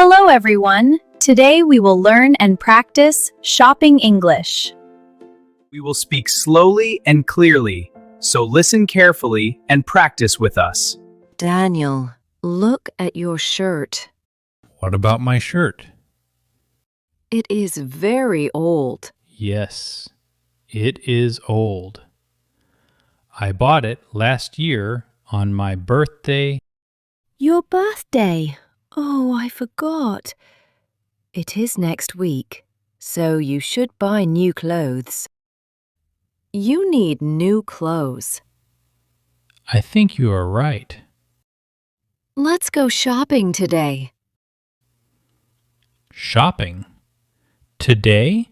Hello everyone! Today we will learn and practice shopping English. We will speak slowly and clearly, so listen carefully and practice with us. Daniel, look at your shirt. What about my shirt? It is very old. Yes, it is old. I bought it last year on my birthday. Your birthday? Oh, I forgot. It is next week, so you should buy new clothes. You need new clothes. I think you are right. Let's go shopping today. Shopping? Today?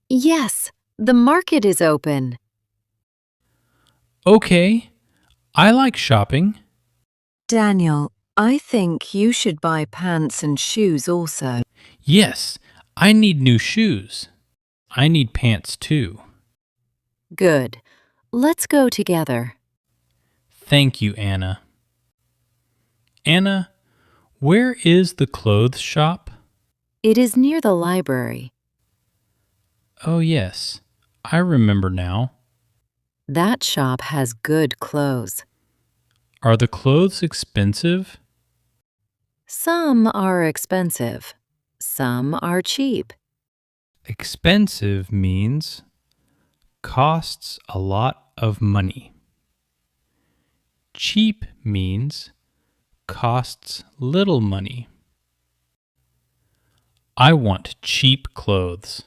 Yes, the market is open. Okay, I like shopping. Daniel, I think you should buy pants and shoes also. Yes, I need new shoes. I need pants too. Good. Let's go together. Thank you, Anna. Anna, where is the clothes shop? It is near the library. Oh, yes, I remember now. That shop has good clothes. Are the clothes expensive? Some are expensive. Some are cheap. Expensive means costs a lot of money. Cheap means costs little money. I want cheap clothes.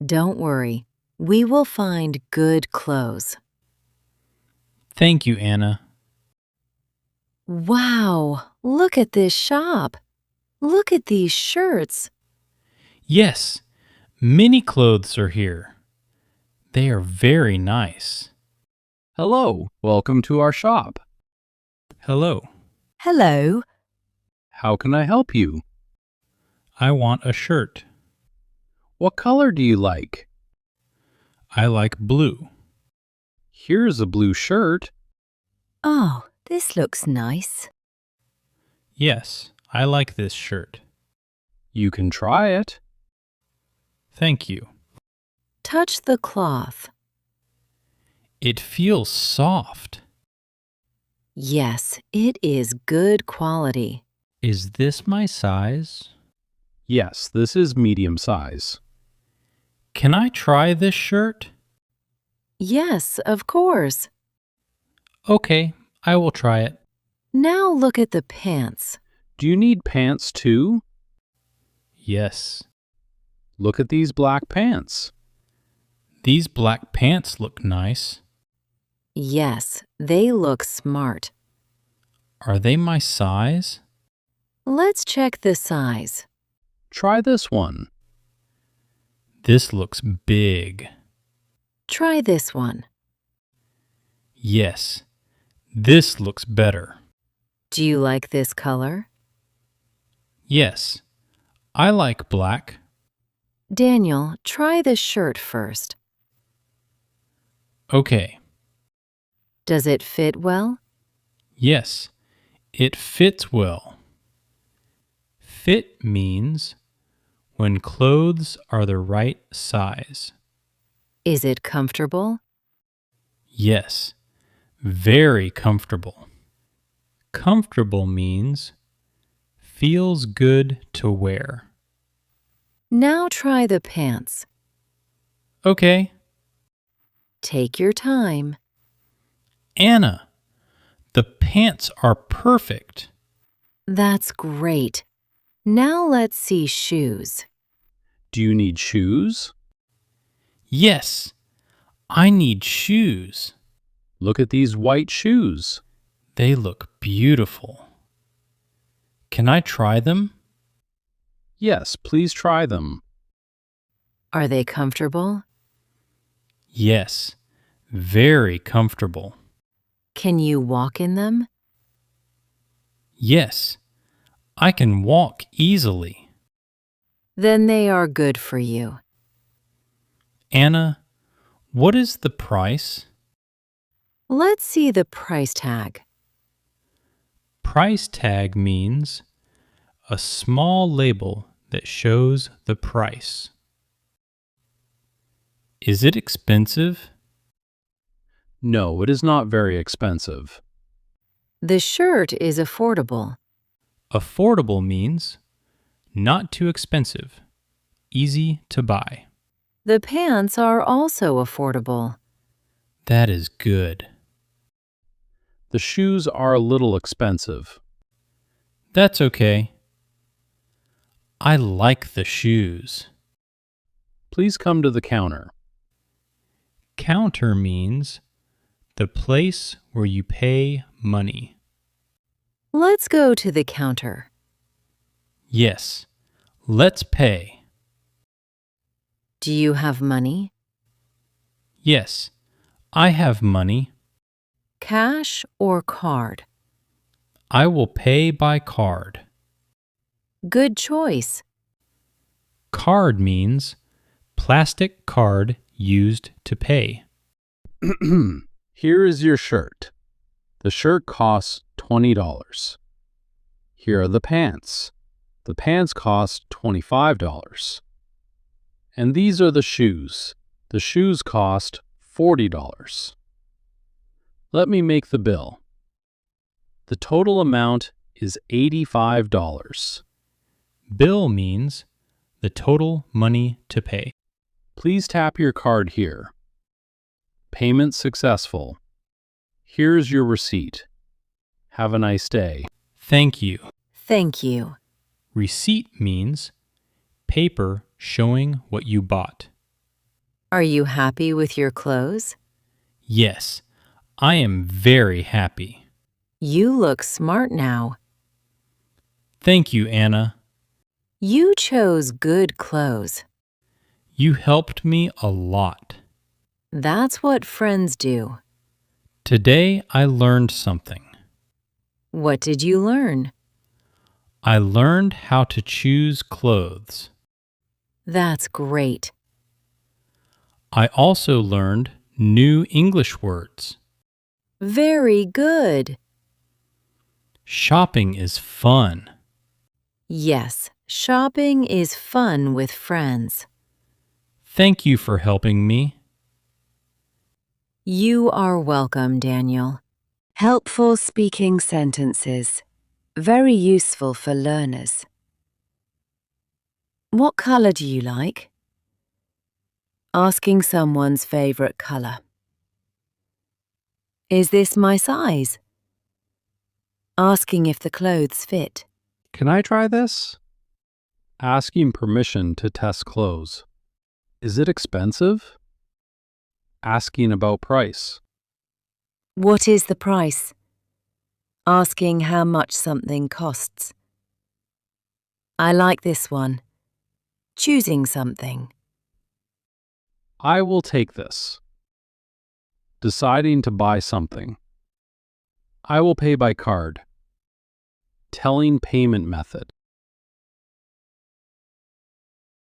Don't worry. We will find good clothes. Thank you, Anna. Wow, look at this shop. Look at these shirts. Yes, many clothes are here. They are very nice. Hello, welcome to our shop. Hello, Hello. How can I help you? I want a shirt. What color do you like? I like blue. Here's a blue shirt. Oh, this looks nice. Yes, I like this shirt. You can try it. Thank you. Touch the cloth. It feels soft. Yes, it is good quality. Is this my size? Yes, this is medium size. Can I try this shirt? Yes, of course. Okay, I will try it. Now look at the pants. Do you need pants too? Yes. Look at these black pants. These black pants look nice. Yes, they look smart. Are they my size? Let's check the size. Try this one. This looks big. Try this one. Yes, this looks better. Do you like this color? Yes, I like black. Daniel, try the shirt first. Okay, Does it fit well? yes, it fits well. Fit means when clothes are the right size. Is it comfortable? Yes, very comfortable. Comfortable means feels good to wear. Now try the pants. Okay, Take your time. Anna, the pants are perfect. That's great. Now let's see shoes. Do you need shoes? Yes, I need shoes. Look at these white shoes. They look beautiful. Can I try them? Yes, please try them. Are they comfortable? Yes, very comfortable. Can you walk in them? Yes, I can walk easily. Then they are good for you. Anna, what is the price? Let's see the price tag. Price tag means a small label that shows the price. Is it expensive? No, it is not very expensive. The shirt is affordable. Affordable means not too expensive, easy to buy. The pants are also affordable. That is good. The shoes are a little expensive. That's okay. I like the shoes. Please come to the counter. Counter means the place where you pay money. Let's go to the counter. Yes, let's pay. Do you have money? Yes, I have money. Cash or card? I will pay by card. Good choice. Card means plastic card used to pay. Here is your shirt. The shirt costs $20. Here are the pants. The pants cost $25. And these are the shoes. The shoes cost $40. Let me make the bill. The total amount is $85. Bill means the total money to pay. Please tap your card here. Payment successful. Here's your receipt. Have a nice day. Thank you. Thank you. Receipt means paper showing what you bought. Are you happy with your clothes? Yes, I am very happy. You look smart now. Thank you, Anna. You chose good clothes. You helped me a lot. That's what friends do. Today I learned something. What did you learn? I learned how to choose clothes. That's great. I also learned new English words. Very good. Shopping is fun. Yes, shopping is fun with friends. Thank you for helping me. You are welcome, Daniel. Helpful speaking sentences. Very useful for learners. What color do you like? Asking someone's favorite color. Is this my size? Asking if the clothes fit. Can I try this? Asking permission to test clothes. Is it expensive? Asking about price. What is the price? Asking how much something costs. I like this one. Choosing something. I will take this. Deciding to buy something. I will pay by card. Telling payment method.